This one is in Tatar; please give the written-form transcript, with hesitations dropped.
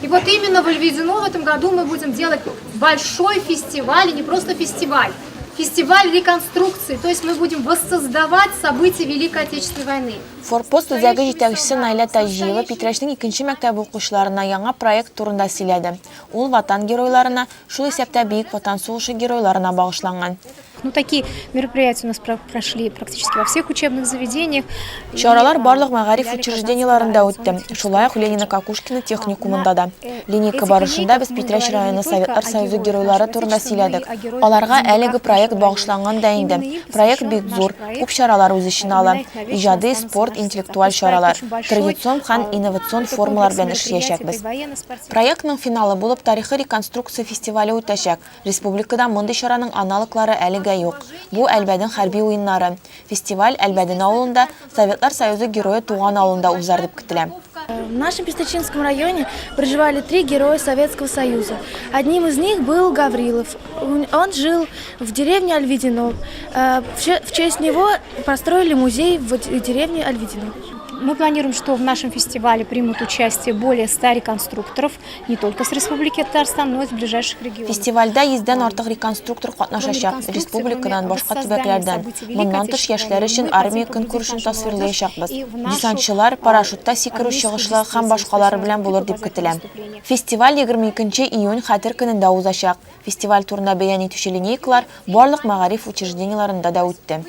И вот именно в Альведино в этом году мы будем делать большой фестиваль, и не просто фестиваль, фестиваль реконструкции, то есть мы будем воссоздавать события Великой Отечественной войны. Форпост үзәге җитәкчесе Найля Тажиева Питрәшнең 2нче мәктәп укучыларына яңа проект турында сөйләде. Ул ватан геройларына, шул исәптә Бөек Ватан сугышы геройларына багышланган. Ну, такие мероприятия у нас прошли практически во всех учебных заведениях. Чаралар барлык мәгариф учреждениеларында үтте. Шулай ук Ленина Кокушкина техникумында да. Линейка барышында без Питрәш районы Советлар Союзы геройлары турында сөйләдек. Аларга әлеге проект багышланган да инде. Проект бик зур, күп чаралар үз иченә ала. Иҗади, спорт, интеллектуаль чаралар, традицион һәм инновацион формалар белән эшләячәкбез. Проектның финалы булып тарихи реконструкция фестивале үтәчәк. Республикада мондый чараның аналоглары әлегә юк. Бу Әлбәдин хәрби уеннары. Фестиваль Әлбәдин авылында, Советлар Союзы герое туган авылында узар дип көтелә. В нашем Песточинском районе проживали 3 героя Советского Союза. Одним из них был Гаврилов. Он жил в деревне Альведино. В честь него построили музей в деревне Альведино. Мы планируем, что в нашем фестивале примут участие более 100 реконструкторов, не только с Республики Татарстан, но и из ближайших регионов. Фестивальдә 100-дән артык реконструктор катнашачак, республикадан, башка төбәкләрдән. Моннан тыш яшьләр өчен армия көнкүрешен тасвирлаячакбыз. Десантчылар, парашютта сикерү чыгышлы һәм башкалары белән булыр дип көтелә. Фестиваль 22 июнь Хәтер көнендә узачак. Фестиваль турында бәян итүче линейкалар барлык мәгариф учреждениеларында да үтте.